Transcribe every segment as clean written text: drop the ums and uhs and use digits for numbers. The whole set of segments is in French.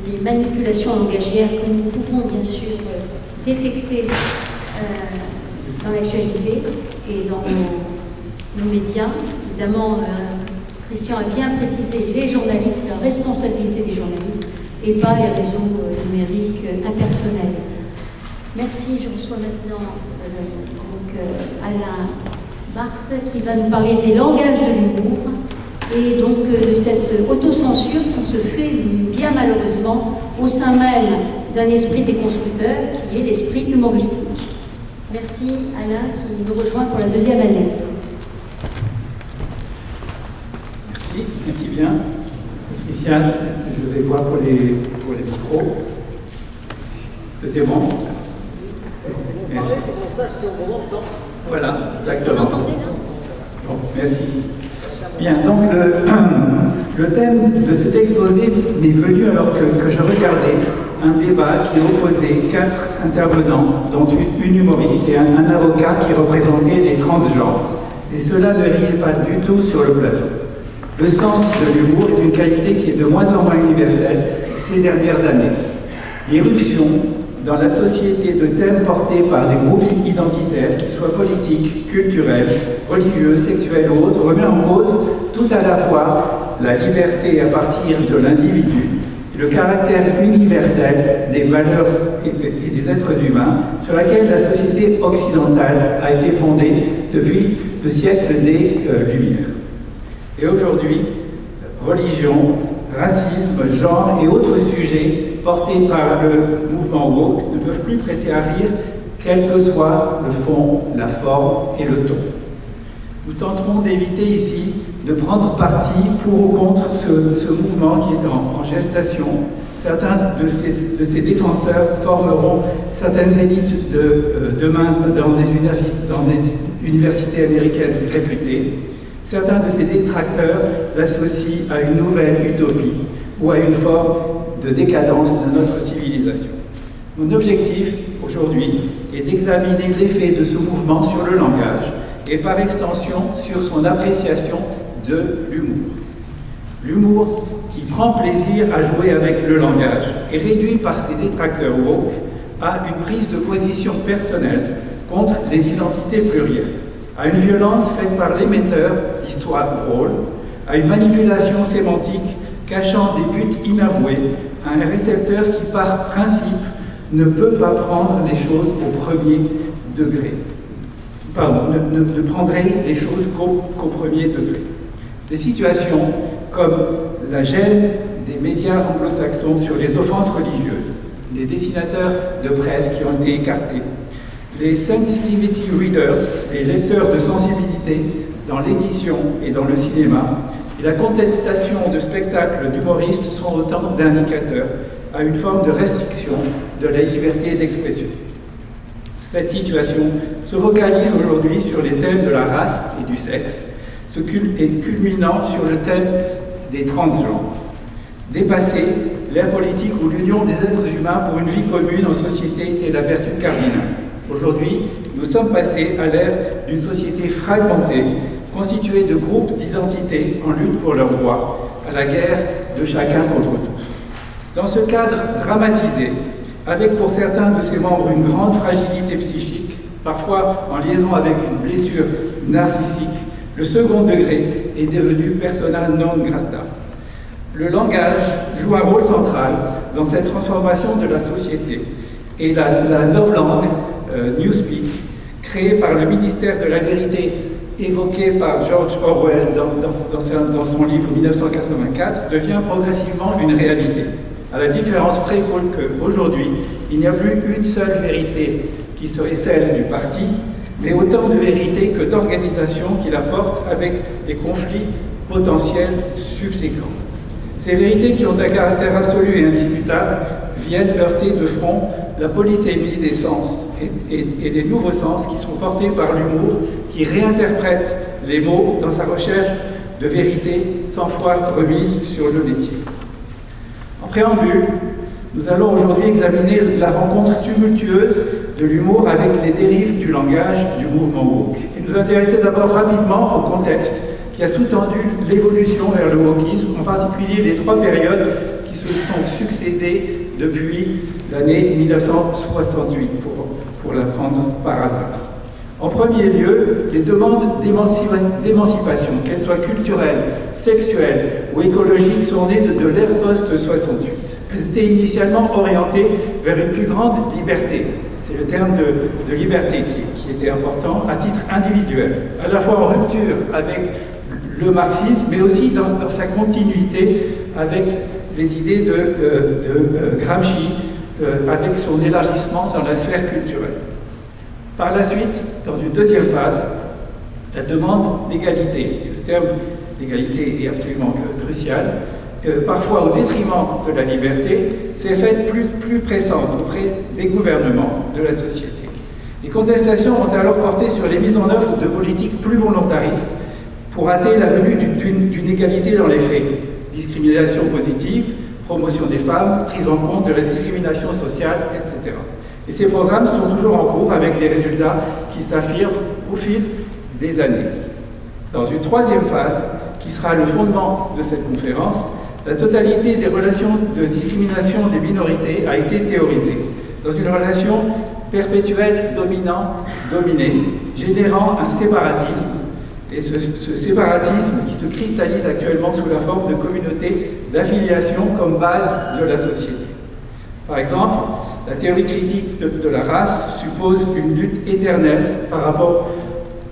les manipulations langagières que nous pouvons bien sûr détecter dans l'actualité et dans nos médias. Évidemment, Christian a bien précisé les journalistes, la responsabilité des journalistes et pas les réseaux numériques impersonnels. Merci, je reçois maintenant Alain Barthes qui va nous parler des langages de l'humour et donc de cette autocensure qui se fait bien malheureusement au sein même d'un esprit déconstructeur qui est l'esprit humoristique. Merci Alain qui nous rejoint pour la deuxième année. Merci bien. Patricia, je vais voir pour les micros. Est-ce que c'est bon? Merci. Voilà, exactement. Bon, merci. Bien, donc le thème de cet exposé m'est venu alors que je regardais un débat qui opposait 4 intervenants, dont une humoriste et un avocat qui représentaient les transgenres. Et cela ne riait pas du tout sur le plateau. Le sens de l'humour est une qualité qui est de moins en moins universelle ces dernières années. L'irruption dans la société de thèmes portés par des groupes identitaires, qu'ils soient politiques, culturels, religieux, sexuels ou autres, remet en cause tout à la fois la liberté à partir de l'individu et le caractère universel des valeurs et des êtres humains sur laquelle la société occidentale a été fondée depuis le siècle des Lumières. Et aujourd'hui, religion, racisme, genre et autres sujets portés par le mouvement woke ne peuvent plus prêter à rire, quel que soit le fond, la forme et le ton. Nous tenterons d'éviter ici de prendre parti pour ou contre ce mouvement qui est en gestation. Certains de ses défenseurs formeront certaines élites de demain dans des universités américaines réputées. Certains de ses détracteurs l'associent à une nouvelle utopie ou à une forme de décadence de notre civilisation. Mon objectif aujourd'hui est d'examiner l'effet de ce mouvement sur le langage et par extension sur son appréciation de l'humour. L'humour qui prend plaisir à jouer avec le langage est réduit par ses détracteurs woke à une prise de position personnelle contre les identités plurielles, à une violence faite par l'émetteur d'histoires drôles, à une manipulation sémantique cachant des buts inavoués, à un récepteur qui, par principe, ne peut pas prendre les choses au premier degré. Pardon, ne prendrait les choses qu'au premier degré. Des situations comme la gêne des médias anglo-saxons sur les offenses religieuses, les dessinateurs de presse qui ont été écartés, les sensitivity readers, les lecteurs de sensibilité dans l'édition et dans le cinéma, et la contestation de spectacles d'humoristes sont autant d'indicateurs à une forme de restriction de la liberté d'expression. Cette situation se focalise aujourd'hui sur les thèmes de la race et du sexe, et culminant sur le thème des transgenres. Dépasser l'ère politique où l'union des êtres humains pour une vie commune en société était la vertu cardinale. Aujourd'hui, nous sommes passés à l'ère d'une société fragmentée, constituée de groupes d'identités en lutte pour leurs droits, à la guerre de chacun contre tous. Dans ce cadre dramatisé, avec pour certains de ses membres une grande fragilité psychique, parfois en liaison avec une blessure narcissique, le second degré est devenu persona non grata. Le langage joue un rôle central dans cette transformation de la société et la novlangue Newspeak, créée par le ministère de la Vérité, évoquée par George Orwell dans son livre 1984, devient progressivement une réalité. À la différence près qu'aujourd'hui, il n'y a plus une seule vérité qui serait celle du parti, mais autant de vérités que d'organisations qui la portent avec des conflits potentiels subséquents. Ces vérités qui ont un caractère absolu et indiscutable viennent heurter de front la polysémie des sens et les nouveaux sens qui sont portés par l'humour qui réinterprète les mots dans sa recherche de vérité sans foi remise sur le métier. En préambule, nous allons aujourd'hui examiner la rencontre tumultueuse de l'humour avec les dérives du langage du mouvement woke et nous intéresser d'abord rapidement au contexte qui a sous-tendu l'évolution vers le wokisme, en particulier les 3 périodes qui se sont succédés depuis l'année 1968, pour la prendre par hasard. En premier lieu, les demandes d'émancipation, qu'elles soient culturelles, sexuelles ou écologiques, sont nées de l'ère post-68. Elles étaient initialement orientées vers une plus grande liberté. C'est le terme de liberté qui était important à titre individuel, à la fois en rupture avec le marxisme, mais aussi dans sa continuité avec les idées de Gramsci, avec son élargissement dans la sphère culturelle. Par la suite, dans une deuxième phase, la demande d'égalité. Le terme d'égalité est absolument crucial. Parfois au détriment de la liberté, s'est faite plus pressante auprès des gouvernements de la société. Les contestations ont alors porté sur les mises en œuvre de politiques plus volontaristes pour hâter la venue d'une égalité dans les faits. Discrimination positive, promotion des femmes, prise en compte de la discrimination sociale, etc. Et ces programmes sont toujours en cours avec des résultats qui s'affirment au fil des années. Dans une troisième phase, qui sera le fondement de cette conférence, la totalité des relations de discrimination des minorités a été théorisée, dans une relation perpétuelle dominant-dominé, générant un séparatisme, et ce séparatisme qui se cristallise actuellement sous la forme de communautés d'affiliation comme base de la société. Par exemple, la théorie critique de la race suppose une lutte éternelle par rapport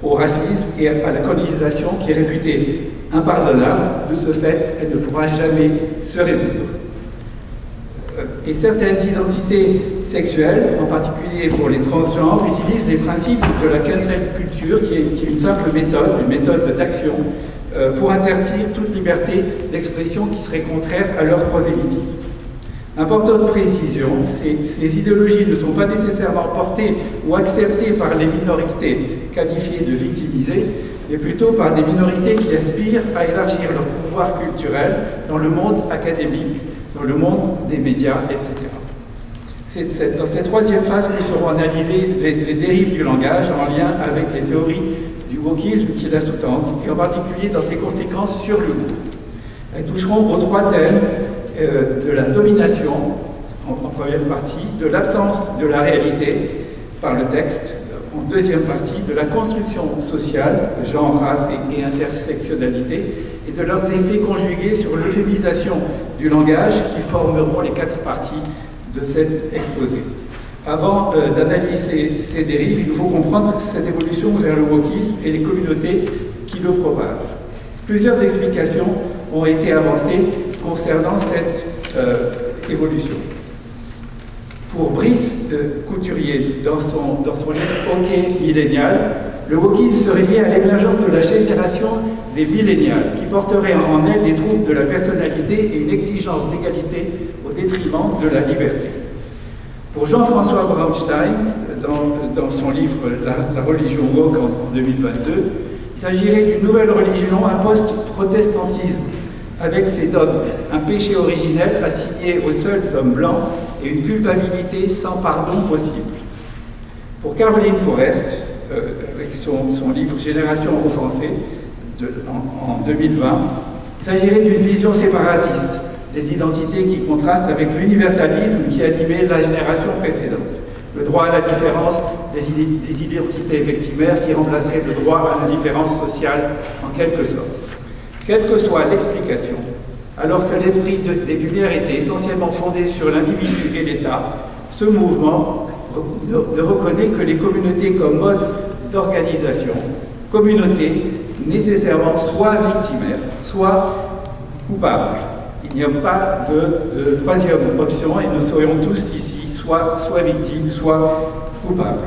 au racisme et à la colonisation qui est réputée impardonnable. De ce fait, elle ne pourra jamais se résoudre. Et certaines identités sexuelles, en particulier pour les transgenres, utilisent les principes de la cancel culture, qui est une simple méthode, une méthode d'action, pour interdire toute liberté d'expression qui serait contraire à leur prosélytisme. Importante précision, ces idéologies ne sont pas nécessairement portées ou acceptées par les minorités qualifiées de victimisées, mais plutôt par des minorités qui aspirent à élargir leur pouvoir culturel dans le monde académique, dans le monde des médias, etc. C'est dans cette troisième phase que seront analysées les dérives du langage en lien avec les théories du wokisme qui la sous-tendent, et en particulier dans ses conséquences sur le monde. Elles toucheront aux trois thèmes de la domination, en première partie, de l'absence de la réalité par le texte, en deuxième partie, de la construction sociale, genre, race et intersectionnalité, et de leurs effets conjugués sur l'euphémisation du langage qui formeront les quatre parties de cet exposé. Avant d'analyser ces dérives, il faut comprendre cette évolution vers le wokisme et les communautés qui le propagent. Plusieurs explications ont été avancées concernant cette évolution. Pour Brice Couturier, dans son livre Ok millénial, le wokisme serait lié à l'émergence de la génération des millénials, qui porterait en elle des troubles de la personnalité et une exigence d'égalité au détriment de la liberté. Pour Jean-François Braunstein, dans son livre La religion woke en 2022, il s'agirait d'une nouvelle religion, un post-protestantisme, avec ses dogmes, un péché originel assigné aux seuls hommes blancs et une culpabilité sans pardon possible. Pour Caroline Forrest, avec son livre Génération offensée en 2020, il s'agirait d'une vision séparatiste des identités qui contrastent avec l'universalisme qui animait la génération précédente. Le droit à la différence des identités victimaires qui remplacerait le droit à la différence sociale en quelque sorte. Quelle que soit l'explication, alors que l'esprit des Lumières était essentiellement fondé sur l'individu et l'État, ce mouvement ne reconnaît que les communautés comme mode d'organisation, communautés nécessairement soit victimaires, soit coupables. Il n'y a pas de troisième option et nous serions tous ici soit victimes, soit coupables.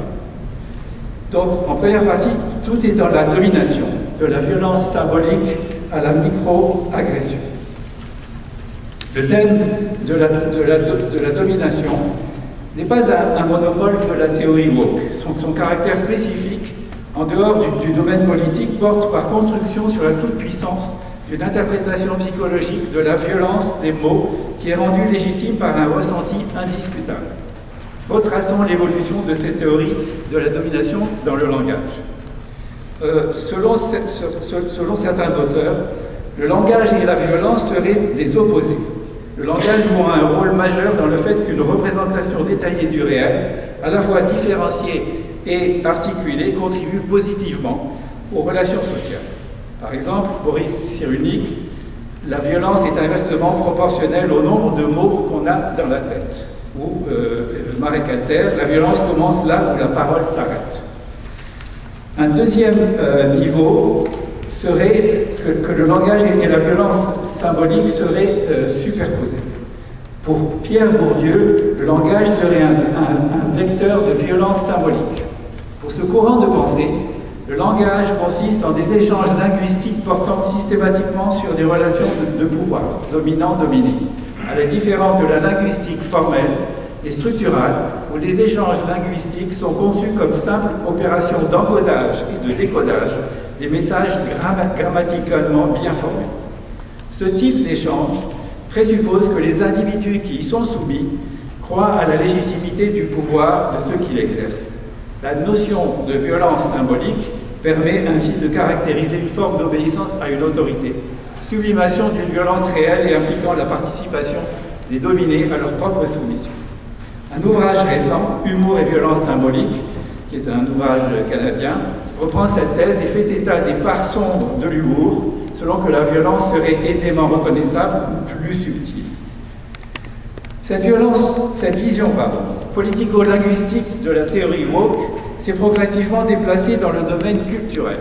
Donc, en première partie, tout est dans la domination, de la violence symbolique à la micro-agression. Le thème de la domination n'est pas un monopole de la théorie woke. Son caractère spécifique, en dehors du domaine politique, porte par construction sur la toute-puissance d'une interprétation psychologique de la violence des mots qui est rendue légitime par un ressenti indiscutable. Retraçons l'évolution de cette théorie de la domination dans le langage. Selon certains auteurs, le langage et la violence seraient des opposés. Le langage joue un rôle majeur dans le fait qu'une représentation détaillée du réel, à la fois différenciée et articulée, contribue positivement aux relations sociales. Par exemple, Boris Cyrulnik, la violence est inversement proportionnelle au nombre de mots qu'on a dans la tête. Ou Marek Alter, la violence commence là où la parole s'arrête. Un deuxième niveau serait que le langage et la violence symbolique seraient superposés. Pour Pierre Bourdieu, le langage serait un vecteur de violence symbolique. Pour ce courant de pensée, le langage consiste en des échanges linguistiques portant systématiquement sur des relations de pouvoir, dominant-dominé, à la différence de la linguistique formelle et structurale, où les échanges linguistiques sont conçus comme simples opérations d'encodage et de décodage des messages grammaticalement bien formés. Ce type d'échange présuppose que les individus qui y sont soumis croient à la légitimité du pouvoir de ceux qui l'exercent. La notion de violence symbolique permet ainsi de caractériser une forme d'obéissance à une autorité, sublimation d'une violence réelle et impliquant la participation des dominés à leur propre soumission. Un ouvrage récent, Humour et violence symbolique, qui est un ouvrage canadien, reprend cette thèse et fait état des parts sombres de l'humour, selon que la violence serait aisément reconnaissable ou plus subtile. Cette vision politico-linguistique de la théorie woke s'est progressivement déplacée dans le domaine culturel,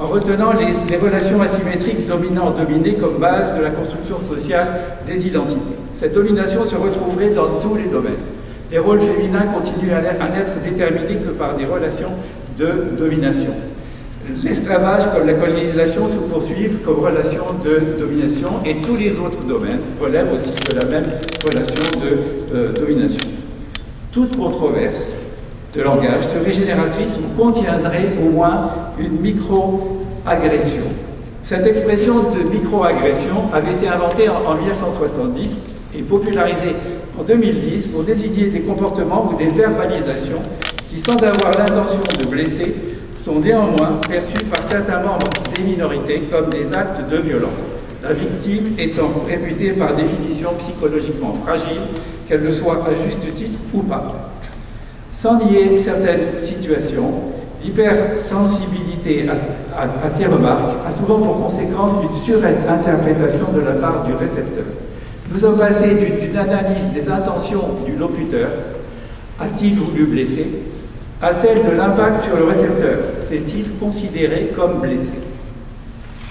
en retenant les relations asymétriques dominant-dominé comme base de la construction sociale des identités. Cette domination se retrouverait dans tous les domaines. Les rôles féminins continuent à n'être déterminés que par des relations de domination. L'esclavage comme la colonisation se poursuivent comme relation de domination et tous les autres domaines relèvent aussi de la même relation de domination. Toute controverse de langage serait génératrice ou contiendrait au moins une micro-agression. Cette expression de micro-agression avait été inventée en 1970 et popularisée en 2010 pour désigner des comportements ou des verbalisations qui, sans avoir l'intention de blesser, sont néanmoins perçus par certains membres des minorités comme des actes de violence, la victime étant réputée par définition psychologiquement fragile, qu'elle le soit à juste titre ou pas. Sans nier certaines situations, l'hypersensibilité à ces remarques a souvent pour conséquence une surinterprétation de la part du récepteur. Nous sommes passés d'une analyse des intentions du locuteur, a-t-il voulu blesser, à celle de l'impact sur le récepteur, s'est-il considéré comme blessé.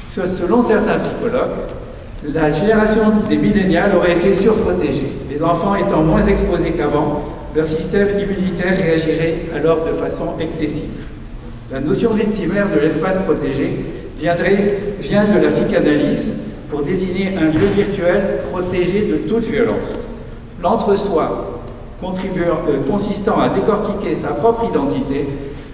Selon certains psychologues, la génération des millénials aurait été surprotégée. Les enfants étant moins exposés qu'avant, leur système immunitaire réagirait alors de façon excessive. La notion victimaire de l'espace protégé vient de la psychanalyse pour désigner un lieu virtuel protégé de toute violence. L'entre-soi, consistant à décortiquer sa propre identité,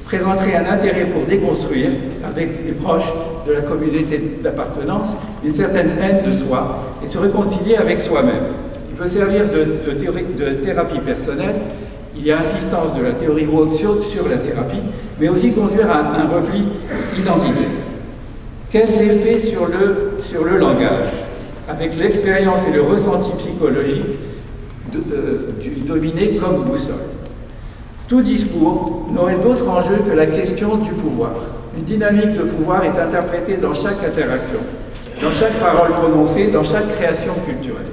présenterait un intérêt pour déconstruire, avec les proches de la communauté d'appartenance, une certaine haine de soi et se réconcilier avec soi-même. Il peut servir de thérapie personnelle. Il y a insistance de la théorie woke sur la thérapie, mais aussi conduire à un repli identitaire. Quels effets sur le langage, avec l'expérience et le ressenti psychologique du dominé comme boussole? Tout discours n'aurait d'autre enjeu que la question du pouvoir. Une dynamique de pouvoir est interprétée dans chaque interaction, dans chaque parole prononcée, dans chaque création culturelle.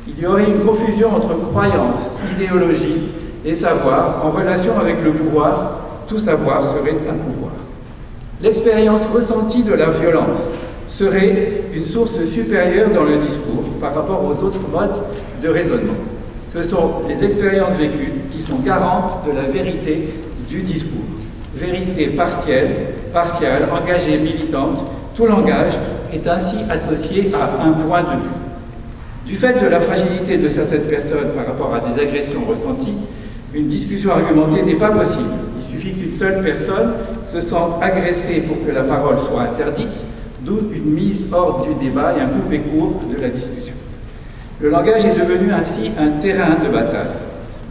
Il y aurait une confusion entre croyance, idéologie et savoir en relation avec le pouvoir. Tout savoir serait un pouvoir. L'expérience ressentie de la violence serait une source supérieure dans le discours par rapport aux autres modes de raisonnement. Ce sont les expériences vécues qui sont garantes de la vérité du discours. Vérité partiale, engagée, militante, tout langage est ainsi associé à un point de vue. Du fait de la fragilité de certaines personnes par rapport à des agressions ressenties, une discussion argumentée n'est pas possible. Il suffit qu'une seule personne se sente agressée pour que la parole soit interdite, d'où une mise hors du débat et un coupé court de la discussion. Le langage est devenu ainsi un terrain de bataille.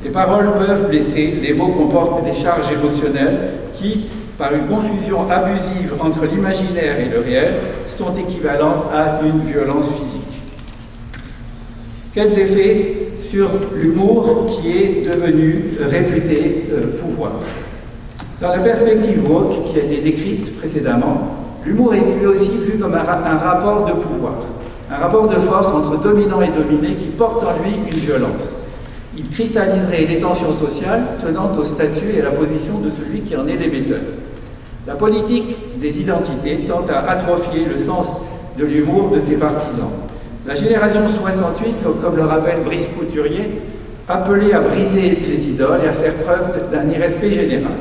Les paroles peuvent blesser, les mots comportent des charges émotionnelles qui, par une confusion abusive entre l'imaginaire et le réel, sont équivalentes à une violence physique. Quels effets sur l'humour qui est devenu réputé pouvoir? Dans la perspective woke qui a été décrite précédemment, l'humour est lui aussi vu comme un rapport de pouvoir, un rapport de force entre dominant et dominé qui porte en lui une violence. Il cristalliserait les tensions sociales tenant au statut et à la position de celui qui en est l'émetteur. La politique des identités tend à atrophier le sens de l'humour de ses partisans. La génération 68, comme le rappelle Brice Couturier, appelée à briser les idoles et à faire preuve d'un irrespect général.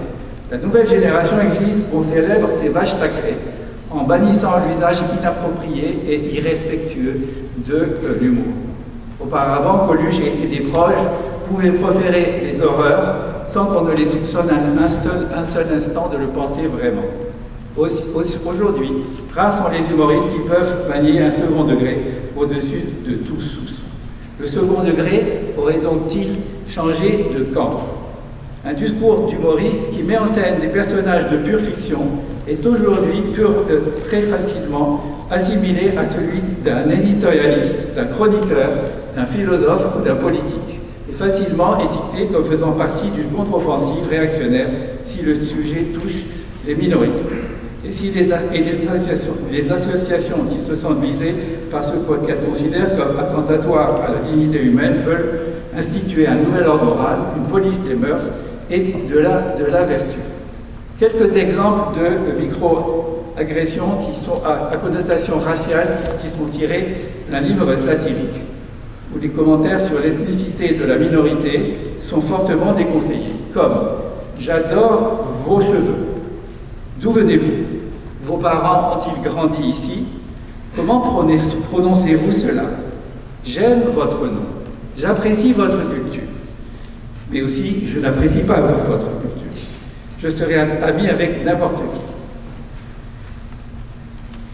La nouvelle génération exige qu'on célèbre ces vaches sacrées en bannissant l'usage inapproprié et irrespectueux de l'humour. Auparavant, Coluche et des proches pouvaient proférer les horreurs sans qu'on ne les soupçonne un seul instant de le penser vraiment. Aujourd'hui, rares sont les humoristes qui peuvent manier un second degré au-dessus de tout soupçon. Le second degré aurait donc-il changé de camp? Un discours d'humoriste qui met en scène des personnages de pure fiction est aujourd'hui très facilement assimilé à celui d'un éditorialiste, d'un chroniqueur, d'un philosophe ou d'un politique, et facilement étiqueté comme faisant partie d'une contre-offensive réactionnaire si le sujet touche les minorités. Et si les associations qui se sentent visées par ce qu'elles considèrent comme attentatoire à la dignité humaine veulent instituer un nouvel ordre moral, une police des mœurs et de la vertu. Quelques exemples de micro-agressions qui sont à connotation raciale qui sont tirés d'un livre satirique, où les commentaires sur l'ethnicité de la minorité sont fortement déconseillés, comme « J'adore vos cheveux ». D'où venez-vous? Vos parents ont-ils grandi ici? Comment prononcez-vous cela? J'aime votre nom. J'apprécie votre culture. Mais aussi, je n'apprécie pas votre culture. Je serai ami avec n'importe qui.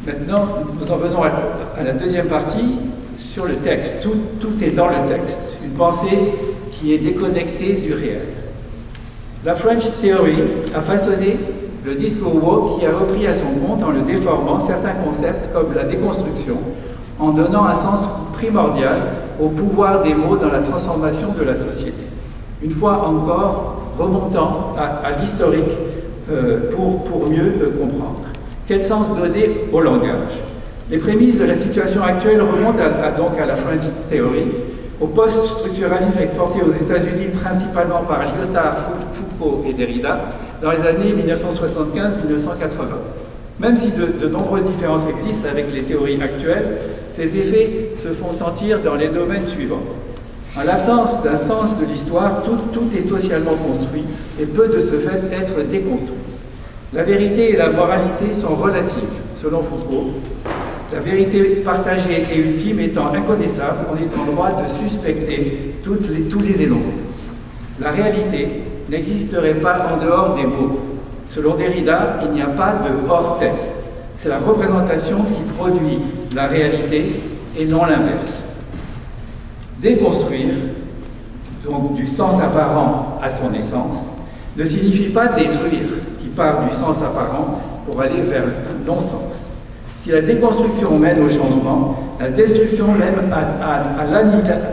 Maintenant, nous en venons à la deuxième partie, sur le texte. Tout est dans le texte. Une pensée qui est déconnectée du réel. La French Theory a façonné le discours woke qui a repris à son compte en le déformant certains concepts comme la déconstruction, en donnant un sens primordial au pouvoir des mots dans la transformation de la société. Une fois encore, remontant à l'historique pour mieux comprendre. Quel sens donner au langage? Les prémices de la situation actuelle remontent donc à la French Theory, au post-structuralisme exporté aux États-Unis principalement par Lyotard, Foucault et Derrida dans les années 1975-1980. Même si de nombreuses différences existent avec les théories actuelles, ces effets se font sentir dans les domaines suivants. En l'absence d'un sens de l'histoire, tout est socialement construit et peut de ce fait être déconstruit. La vérité et la moralité sont relatives, selon Foucault. La vérité partagée et ultime étant inconnaissable, on est en droit de suspecter tous les énoncés. La réalité n'existerait pas en dehors des mots. Selon Derrida, il n'y a pas de hors-texte. C'est la représentation qui produit la réalité et non l'inverse. Déconstruire, donc du sens apparent à son essence, ne signifie pas détruire, qui part du sens apparent pour aller vers un non-sens. Si la déconstruction mène au changement, la destruction mène à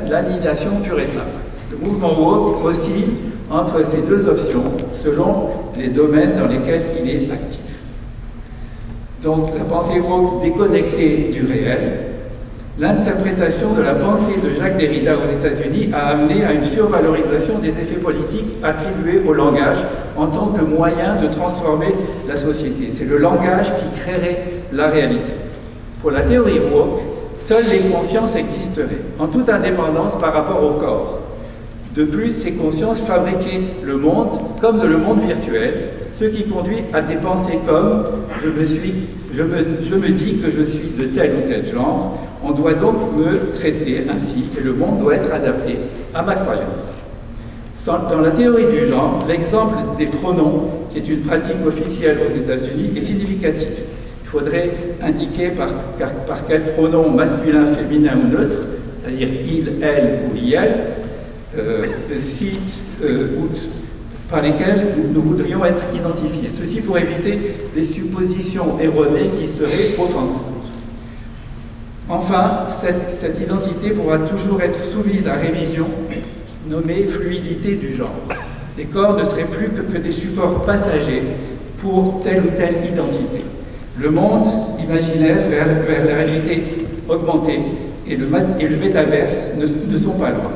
l'annihilation pure et simple. Le mouvement woke oscille entre ces deux options selon les domaines dans lesquels il est actif. Donc la pensée woke déconnectée du réel, l'interprétation de la pensée de Jacques Derrida aux États-Unis a amené à une survalorisation des effets politiques attribués au langage en tant que moyen de transformer la société. C'est le langage qui créerait la réalité. Pour la théorie woke, seules les consciences existeraient, en toute indépendance par rapport au corps. De plus, ces consciences fabriquaient le monde comme le monde virtuel, ce qui conduit à des pensées comme « je me dis que je suis de tel ou tel genre, on doit donc me traiter ainsi et le monde doit être adapté à ma croyance ». Dans la théorie du genre, l'exemple des pronoms, qui est une pratique officielle aux États-Unis, est significatif. Il faudrait indiquer par quel pronom masculin, féminin ou neutre, c'est-à-dire il, elle ou iel, par lesquels nous voudrions être identifiés. Ceci pour éviter des suppositions erronées qui seraient offensantes. Enfin, cette identité pourra toujours être soumise à révision, nommée fluidité du genre. Les corps ne seraient plus que des supports passagers pour telle ou telle identité. Le monde imaginaire vers la réalité augmentée et le métaverse ne sont pas loin.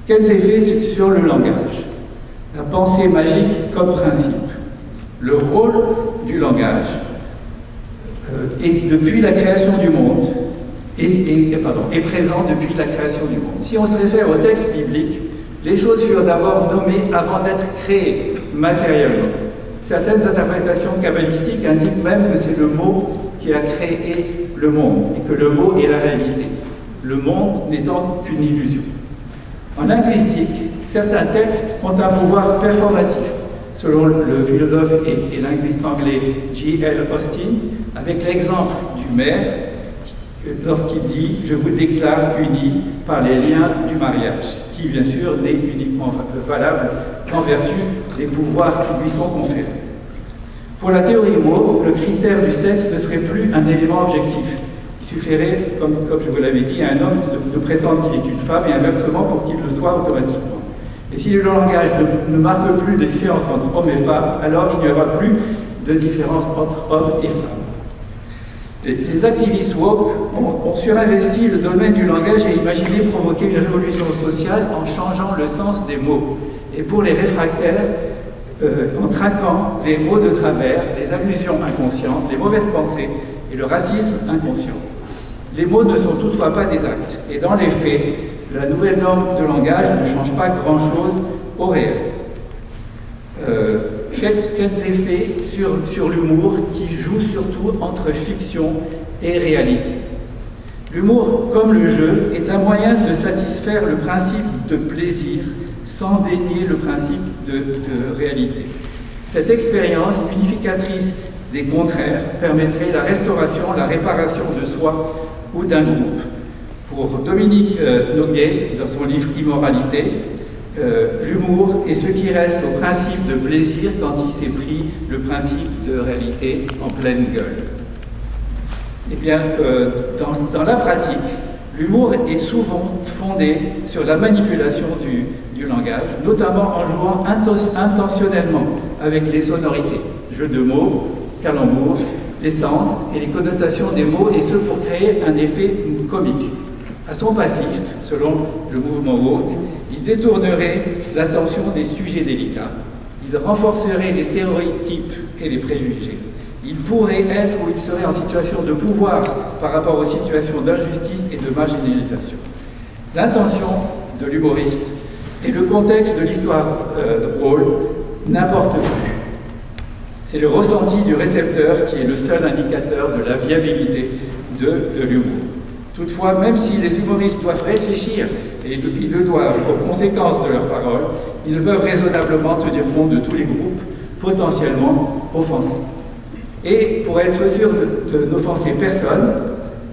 Quels effets sur le langage? La pensée magique comme principe. Le rôle du langage est depuis la création du monde est présent depuis la création du monde. Si on se réfère au texte biblique, les choses furent d'abord nommées avant d'être créées matériellement. Certaines interprétations kabbalistiques indiquent même que c'est le mot qui a créé le monde et que le mot est la réalité, le monde n'étant qu'une illusion. En linguistique, certains textes ont un pouvoir performatif, selon le philosophe et linguiste anglais J.L. Austin, avec l'exemple du maire lorsqu'il dit « Je vous déclare unis par les liens du mariage », qui bien sûr n'est uniquement valable qu'en vertu des pouvoirs qui lui sont conférés. Pour la théorie mot, le critère du sexe ne serait plus un élément objectif. Il suffirait, comme je vous l'avais dit, à un homme de prétendre qu'il est une femme et inversement pour qu'il le soit automatiquement. Et si le langage ne marque plus de différence entre hommes et femmes, alors il n'y aura plus de différence entre hommes et femmes. Les activistes woke ont surinvesti le domaine du langage et imaginé provoquer une révolution sociale en changeant le sens des mots. Et pour les réfractaires, en traquant les mots de travers, les allusions inconscientes, les mauvaises pensées et le racisme inconscient. Les mots ne sont toutefois pas des actes. Et dans les faits, la nouvelle norme de langage ne change pas grand-chose au réel. Quels effets sur l'humour qui joue surtout entre fiction et réalité? L'humour, comme le jeu, est un moyen de satisfaire le principe de plaisir sans dénier le principe de réalité. Cette expérience unificatrice des contraires permettrait la restauration, la réparation de soi ou d'un groupe. Pour Dominique Noguet, dans son livre Immoralité, l'humour est ce qui reste au principe de plaisir quand il s'est pris le principe de réalité en pleine gueule. Eh bien, dans la pratique, l'humour est souvent fondé sur la manipulation du langage, notamment en jouant intentionnellement avec les sonorités, jeux de mots, calembours, les sens et les connotations des mots, et ce pour créer un effet comique. À son passif, selon le mouvement woke, il détournerait l'attention des sujets délicats, il renforcerait les stéréotypes et les préjugés. Il pourrait être ou il serait en situation de pouvoir par rapport aux situations d'injustice et de marginalisation. L'intention de l'humoriste et le contexte de l'histoire drôle n'importe plus. C'est le ressenti du récepteur qui est le seul indicateur de la viabilité de l'humour. Toutefois, même si les humoristes doivent réfléchir, et ils le doivent aux conséquences de leurs paroles, ils ne peuvent raisonnablement tenir compte de tous les groupes potentiellement offensés. Et pour être sûr de n'offenser personne,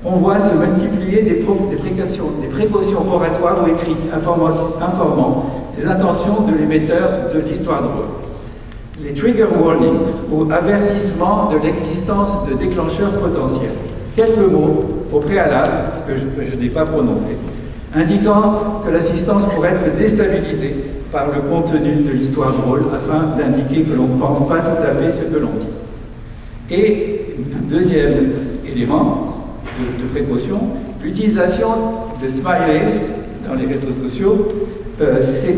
on voit se multiplier des précautions oratoires ou écrites informant des intentions de l'émetteur de l'histoire drôle. Les trigger warnings, ou avertissements de l'existence de déclencheurs potentiels. Quelques mots au préalable, que je n'ai pas prononcés, indiquant que l'assistance pourrait être déstabilisée par le contenu de l'histoire drôle afin d'indiquer que l'on ne pense pas tout à fait ce que l'on dit. Et un deuxième élément de précaution, l'utilisation de smileys dans les réseaux sociaux,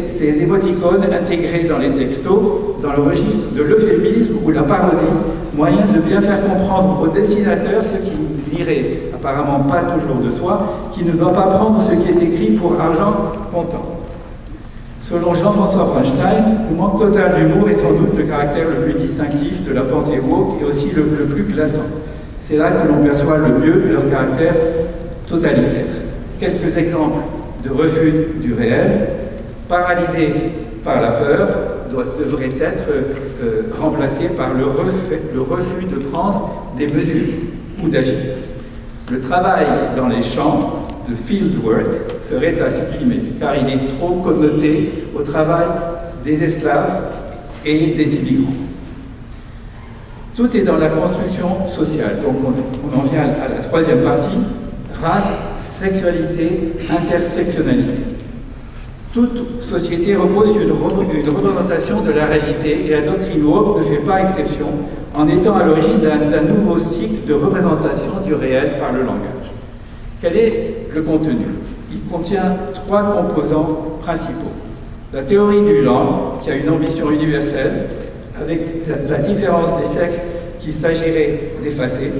ces émoticônes intégrés dans les textos, dans le registre de l'euphémisme ou la parodie, moyen de bien faire comprendre au dessinateur ce qu'il lirait, apparemment pas toujours de soi, qui ne doit pas prendre ce qui est écrit pour argent comptant. Selon Jean-François Bronstein, le manque total d'humour est sans doute le caractère le plus distinctif de la pensée woke et aussi le plus glaçant. C'est là que l'on perçoit le mieux leur caractère totalitaire. Quelques exemples de refus du réel, paralysé par la peur, devraient être remplacés par le refus de prendre des mesures ou d'agir. Le travail dans les champs, le field work, serait à supprimer, car il est trop connoté au travail des esclaves et des immigrants. Tout est dans la construction sociale. Donc on en vient à la troisième partie, Race, sexualité, intersectionnalité. Toute société repose sur une représentation de la réalité et la doctrine woke ne fait pas exception en étant à l'origine d'un nouveau cycle de représentation du réel par le langage. Quel est le contenu? Il contient 3 composants principaux. La théorie du genre, qui a une ambition universelle, avec la différence des sexes qu'il s'agirait d'effacer.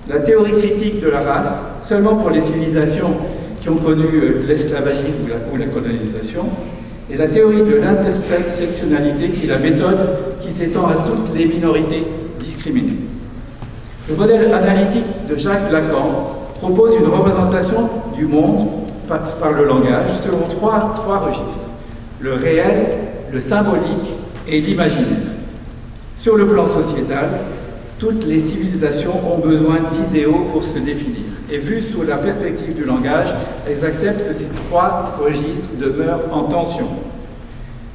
La théorie critique de la race, seulement pour les civilisations qui ont connu l'esclavagisme ou la colonisation. Et la théorie de l'intersectionnalité, qui est la méthode qui s'étend à toutes les minorités discriminées. Le modèle analytique de Jacques Lacan propose une représentation du monde par le langage selon trois registres. Le réel, le symbolique et l'imaginaire. Sur le plan sociétal, toutes les civilisations ont besoin d'idéaux pour se définir. Et vues sous la perspective du langage, elles acceptent que ces 3 registres demeurent en tension.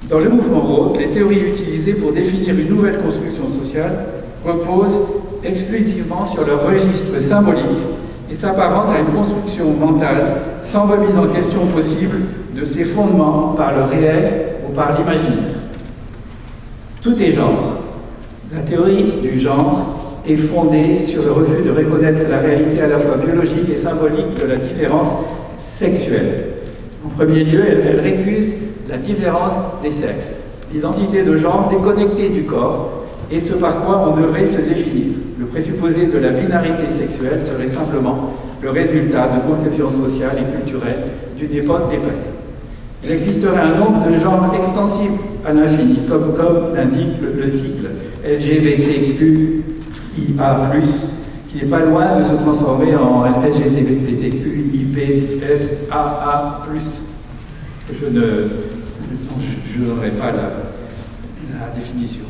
Dans le mouvement woke, les théories utilisées pour définir une nouvelle construction sociale reposent exclusivement sur le registre symbolique et s'apparentent à une construction mentale sans remise en question possible de ses fondements par le réel ou par l'imaginaire. Tout est genre. La théorie du genre est fondée sur le refus de reconnaître la réalité à la fois biologique et symbolique de la différence sexuelle. En premier lieu, elle récuse la différence des sexes, l'identité de genre déconnectée du corps et ce par quoi on devrait se définir. Le présupposé de la binarité sexuelle serait simplement le résultat de conceptions sociales et culturelles d'une époque dépassée. Il existerait un nombre de genres extensibles à l'infini, comme l'indique le sigle LGBTQIA+, qui n'est pas loin de se transformer en LGBTQIPSAA+. Je n'aurai pas la définition.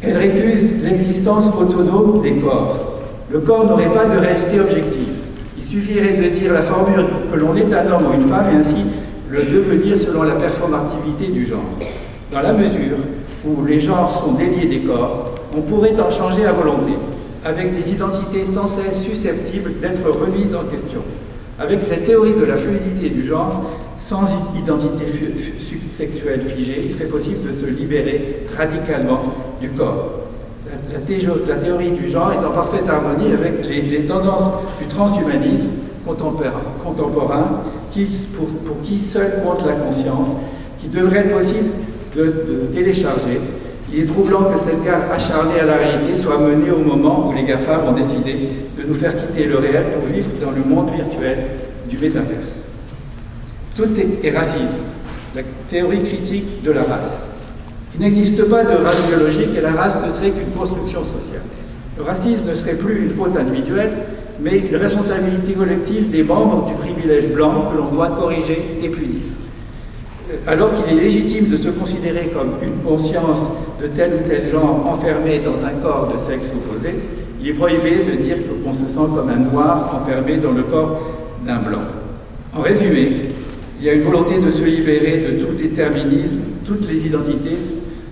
Elle récuse l'existence autonome des corps. Le corps n'aurait pas de réalité objective. Il suffirait de dire la formule que l'on est un homme ou une femme et ainsi le devenir selon la performativité du genre. Dans la mesure où les genres sont déliés des corps, on pourrait en changer à volonté, avec des identités sans cesse susceptibles d'être remises en question. Avec cette théorie de la fluidité du genre, sans identité sexuelle figée, il serait possible de se libérer radicalement du corps. La théorie du genre est en parfaite harmonie avec les tendances du transhumanisme contemporain pour qui seul compte la conscience, qui devrait être possible de télécharger. Il est troublant que cette garde acharnée à la réalité soit menée au moment où les GAFAM ont décidé de nous faire quitter le réel pour vivre dans le monde virtuel du métaverse. Tout est racisme, la théorie critique de la race. Il n'existe pas de race biologique et la race ne serait qu'une construction sociale. Le racisme ne serait plus une faute individuelle, mais une responsabilité collective des membres du privilège blanc que l'on doit corriger et punir. Alors qu'il est légitime de se considérer comme une conscience de tel ou tel genre enfermé dans un corps de sexe opposé, il est prohibé de dire qu'on se sent comme un noir enfermé dans le corps d'un blanc. En résumé, il y a une volonté de se libérer de tout déterminisme, toutes les identités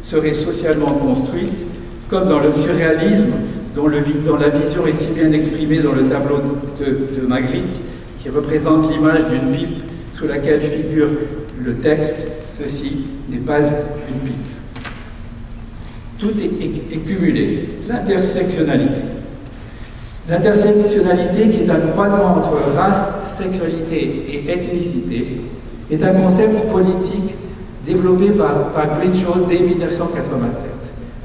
seraient socialement construites, comme dans le surréalisme dont la vision est si bien exprimée dans le tableau de Magritte, qui représente l'image d'une pipe sous laquelle figure le texte « Ceci n'est pas une pipe ». Tout est cumulé. L'intersectionnalité. L'intersectionnalité, qui est un croisement entre race, sexualité et ethnicité, est un concept politique développé par Crenshaw dès 1987.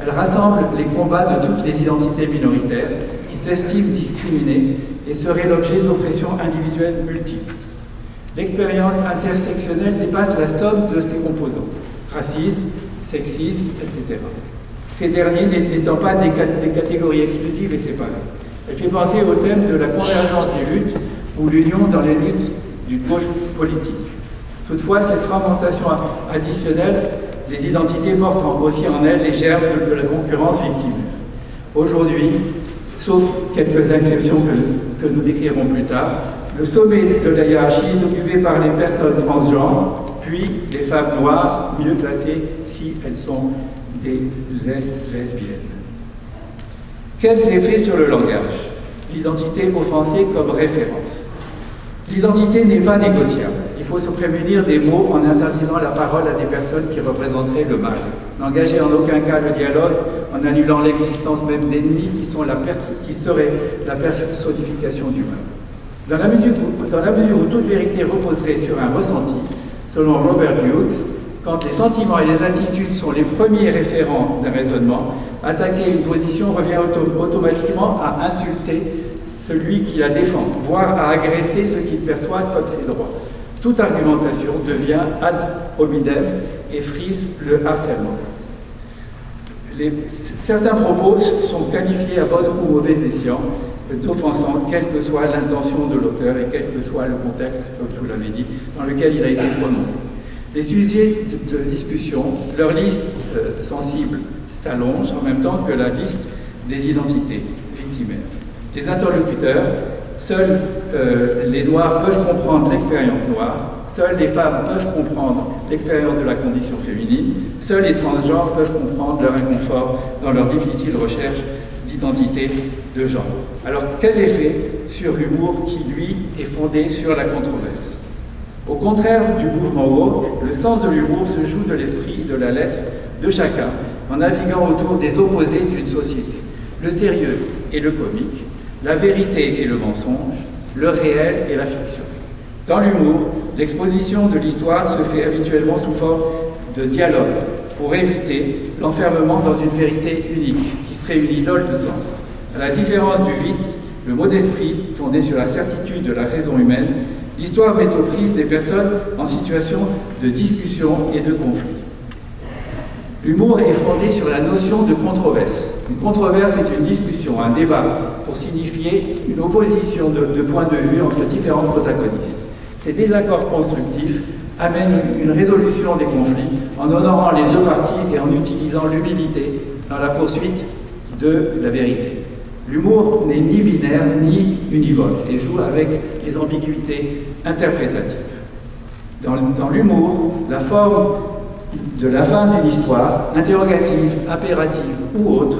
Elle rassemble les combats de toutes les identités minoritaires qui s'estiment discriminées et seraient l'objet d'oppressions individuelles multiples. L'expérience intersectionnelle dépasse la somme de ses composants, racisme, sexisme, etc. Ces derniers n'étant pas des catégories exclusives et séparées. Elle fait penser au thème de la convergence des luttes ou l'union dans les luttes d'une gauche politique. Toutefois, cette fragmentation additionnelle des identités porte aussi en elle les germes de la concurrence victime. Aujourd'hui, sauf quelques exceptions que nous décrirons plus tard, le sommet de la hiérarchie est occupé par les personnes transgenres, puis les femmes noires, mieux classées si elles sont des lesbiennes. Quels effets sur le langage? L'identité offensée comme référence. L'identité n'est pas négociable. Il faut se prémunir des mots en interdisant la parole à des personnes qui représenteraient le mal. N'engager en aucun cas le dialogue en annulant l'existence même d'ennemis qui seraient la personnification du mal. Dans la mesure où toute vérité reposerait sur un ressenti, selon Robert Hughes, quand les sentiments et les attitudes sont les premiers référents d'un raisonnement, attaquer une position revient automatiquement à insulter celui qui la défend, voire à agresser ceux qui le perçoivent comme ses droits. Toute argumentation devient ad hominem et frise le harcèlement. Certains propos sont qualifiés à bon ou mauvais escient d'offensants, quelle que soit l'intention de l'auteur et quel que soit le contexte, comme je vous l'avais dit, dans lequel il a été prononcé. Les sujets de discussion, leur liste sensible s'allonge en même temps que la liste des identités victimaires. Les interlocuteurs, seuls les Noirs peuvent comprendre l'expérience noire, seules les femmes peuvent comprendre l'expérience de la condition féminine, seuls les transgenres peuvent comprendre leur inconfort dans leur difficile recherche d'identité de genre. Alors, quel effet sur l'humour qui, lui, est fondé sur la controverse? Au contraire du mouvement woke, le sens de l'humour se joue de l'esprit et de la lettre de chacun en naviguant autour des opposés d'une société. Le sérieux et le comique, la vérité et le mensonge, le réel et la fiction. Dans l'humour, l'exposition de l'histoire se fait habituellement sous forme de dialogue pour éviter l'enfermement dans une vérité unique qui serait une idole de sens. À la différence du Witz, le mot d'esprit fondé sur la certitude de la raison humaine, l'histoire met aux prises des personnes en situation de discussion et de conflit. L'humour est fondé sur la notion de controverse. Une controverse est une discussion, un débat, pour signifier une opposition de points de vue entre différents protagonistes. Ces désaccords constructifs amènent une résolution des conflits en honorant les deux parties et en utilisant l'humilité dans la poursuite de la vérité. L'humour n'est ni binaire ni univoque et joue avec les ambiguïtés interprétatives. Dans l'humour, la forme de la fin d'une histoire, interrogative, impérative ou autre,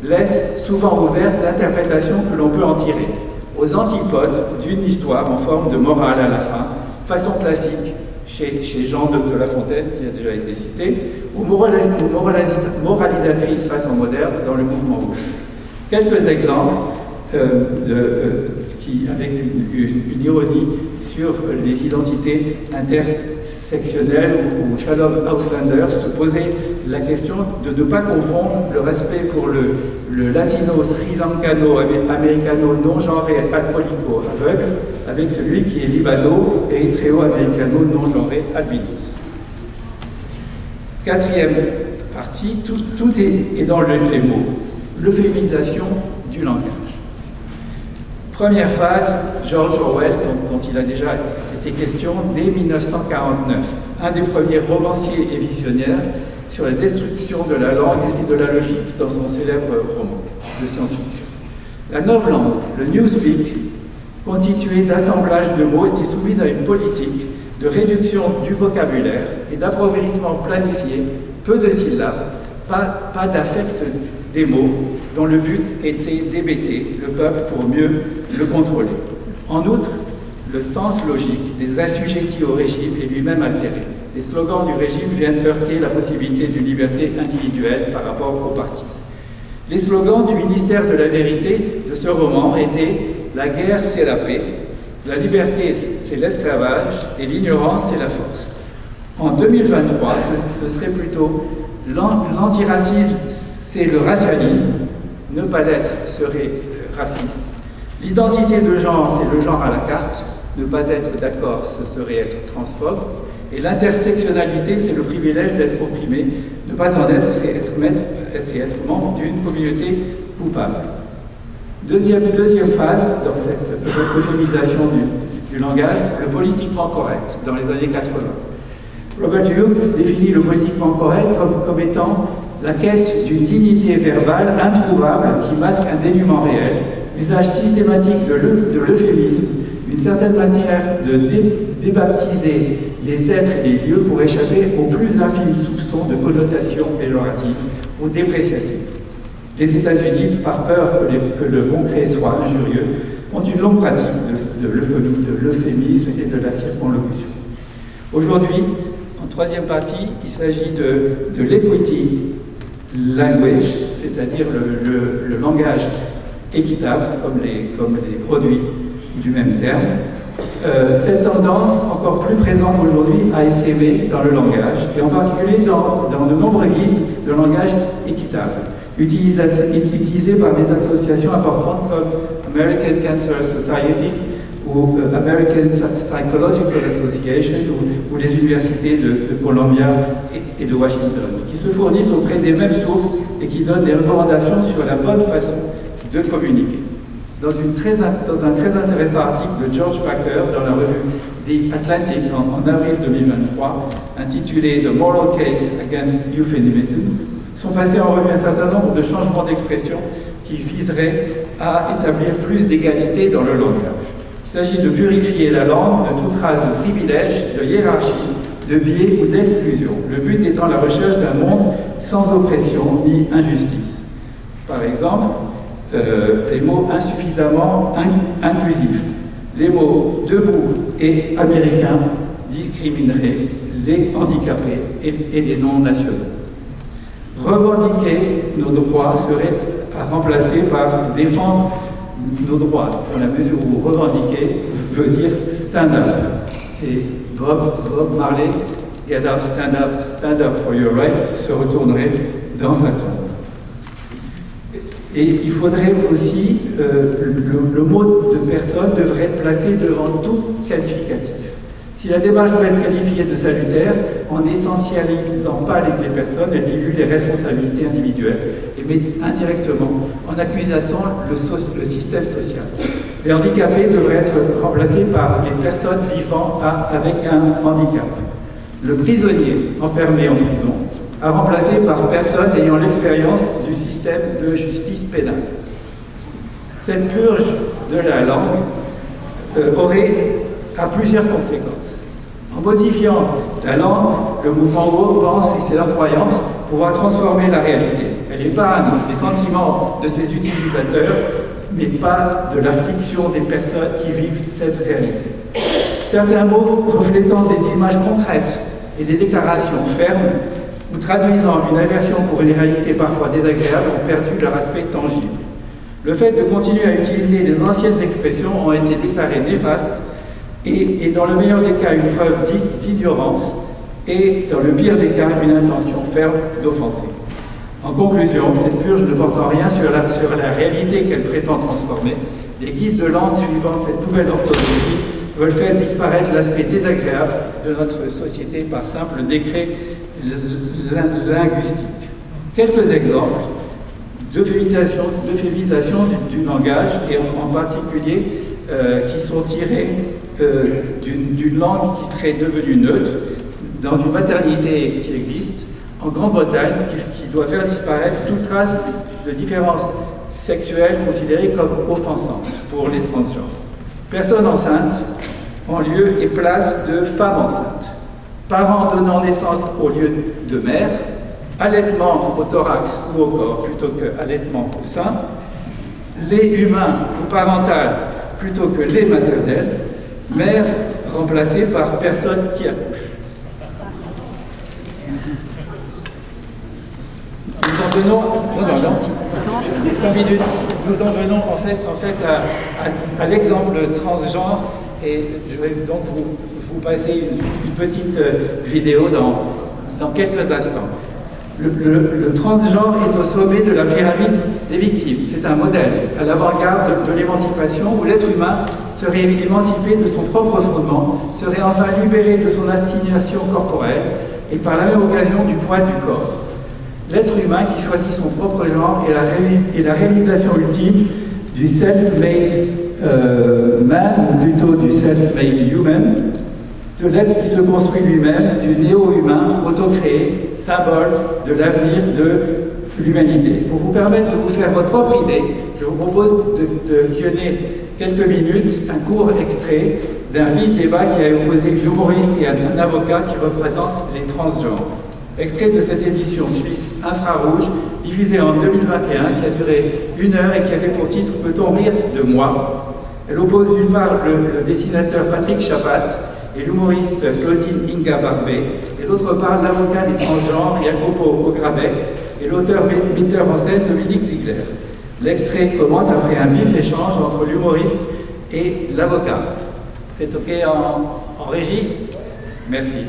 laisse souvent ouverte l'interprétation que l'on peut en tirer, aux antipodes d'une histoire en forme de morale à la fin, façon classique chez Jean de La Fontaine, qui a déjà été cité, ou moralisatrice façon moderne dans le mouvement rouge. Quelques exemples avec une ironie sur les identités intersectionnelles où Shalom Auslander se posait la question de ne pas confondre le respect pour le latino sri lankano-américano non-genré alcoolico-aveugle avec celui qui est libano-érythréo-américano non-genré albinos. Quatrième partie, tout est dans les mots. L'euphémisation du langage. Première phase, George Orwell, dont il a déjà été question dès 1949, un des premiers romanciers et visionnaires sur la destruction de la langue et de la logique dans son célèbre roman de science-fiction. La novlangue, le newspeak, constitué d'assemblages de mots, était soumise à une politique de réduction du vocabulaire et d'appauvrissement planifié, peu de syllabes, pas d'affect des mots, dont le but était d'hébéter le peuple pour mieux le contrôler. En outre, le sens logique des assujettis au régime est lui-même altéré. Les slogans du régime viennent heurter la possibilité d'une liberté individuelle par rapport au parti. Les slogans du ministère de la Vérité de ce roman étaient « La guerre, c'est la paix »,« La liberté, c'est l'esclavage » et « L'ignorance, c'est la force ». En 2023, ce serait plutôt « L'antiracisme, c'est le racialisme », ne pas l'être serait raciste. L'identité de genre, c'est le genre à la carte. Ne pas être d'accord, ce serait être transphobe. Et l'intersectionnalité, c'est le privilège d'être opprimé. Ne pas en être, c'est être membre d'une communauté coupable. Deuxième phase dans cette euphémisation du langage, le politiquement correct, dans les années 80. Robert Hughes définit le politiquement correct comme étant la quête d'une dignité verbale introuvable qui masque un dénuement réel, usage systématique de l'euphémisme, une certaine manière de débaptiser les êtres et les lieux pour échapper aux plus infimes soupçons de connotations péjoratives ou dépréciatives. Les États-Unis, par peur que le concret soit injurieux, ont une longue pratique de l'euphémisme et de la circonlocution. Aujourd'hui, en troisième partie, il s'agit de l'equity language, c'est-à-dire le langage équitable, comme les produits du même terme. Cette tendance, encore plus présente aujourd'hui, a essaimé dans le langage, et en particulier dans de nombreux guides de langage équitable, utilisés par des associations importantes comme American Cancer Society ou American Psychological Association ou les universités de Columbia et de Washington, qui se fournissent auprès des mêmes sources et qui donnent des recommandations sur la bonne façon de communiquer. Dans un très intéressant article de George Packer dans la revue The Atlantic en avril 2023, intitulé The Moral Case Against Euphemism, sont passés en revue un certain nombre de changements d'expression qui viseraient à établir plus d'égalité dans le langage. Il s'agit de purifier la langue de toute trace de privilèges, de hiérarchie, de biais ou d'exclusion, le but étant la recherche d'un monde sans oppression ni injustice. Par exemple, les mots insuffisamment inclusifs, les mots debout et américain discrimineraient les handicapés et les non-nationaux. Revendiquer nos droits serait à remplacer par défendre nos droits, dans la mesure où revendiquer veut dire stand up. Et Bob Marley, get up, stand up for your rights, se retournerait dans sa tombe. Et il faudrait aussi, le mot de personne devrait être placé devant tout qualificatif. Si la démarche peut être qualifiée de salutaire, en n'essentialisant pas les personnes, elle dilue les responsabilités individuelles et met indirectement en accusation le système social. Les handicapés devraient être remplacés par les personnes vivant avec un handicap. Le prisonnier enfermé en prison à remplacer par personne ayant l'expérience du système de justice pénale. Cette purge de la langue a plusieurs conséquences. En modifiant la langue, le mouvement woke pense, et c'est leur croyance, pouvoir transformer la réalité. Elle épargne les sentiments de ses utilisateurs, mais pas de l'affliction des personnes qui vivent cette réalité. Certains mots reflétant des images concrètes et des déclarations fermes ou traduisant une aversion pour une réalité parfois désagréable ont perdu leur aspect tangible. Le fait de continuer à utiliser les anciennes expressions ont été déclarées néfastes et dans le meilleur des cas une preuve d'ignorance et dans le pire des cas une intention ferme d'offenser. En conclusion, cette purge ne porte en rien sur la réalité qu'elle prétend transformer. Les guides de langue suivant cette nouvelle orthodoxie veulent faire disparaître l'aspect désagréable de notre société par simple décret linguistique. Quelques exemples d'euphémisation du langage, et en particulier qui sont tirés d'une langue qui serait devenue neutre dans une maternité qui existe en Grande-Bretagne, qui doit faire disparaître toute trace de différence sexuelle considérée comme offensante pour les transgenres. Personne enceinte en lieu et place de femme enceinte. Parents donnant naissance au lieu de mère, allaitement au thorax ou au corps plutôt que allaitement au sein, lait humain ou parental plutôt que lait maternel, mère remplacée par personne qui accouche. Nous en venons, nous en venons en fait à l'exemple transgenre, et je vais donc vous passer une petite vidéo dans quelques instants. Le transgenre est au sommet de la pyramide des victimes. C'est un modèle à l'avant-garde de l'émancipation où l'être humain serait émancipé de son propre fondement, serait enfin libéré de son assignation corporelle et par la même occasion du poids du corps. L'être humain qui choisit son propre genre est la réalisation ultime du self-made man, ou plutôt du self-made human, de l'être qui se construit lui-même, du néo-humain auto-créé, symbole de l'avenir de l'humanité. Pour vous permettre de vous faire votre propre idée, je vous propose de visionner quelques minutes un court extrait d'un vif débat qui a opposé une humoriste et un avocat qui représentent les transgenres. Extrait de cette émission suisse Infrarouge, diffusée en 2021, qui a duré 1 heure et qui avait pour titre « Peut-on rire de moi ?» Elle oppose d'une part le dessinateur Patrick Chapat et l'humoriste Claudine Inga Barbet, et d'autre part l'avocat des transgenres Jacopo Ograbec et l'auteur-metteur en scène Dominique Ziegler. L'extrait commence après un vif échange entre l'humoriste et l'avocat. C'est OK en régie? Merci.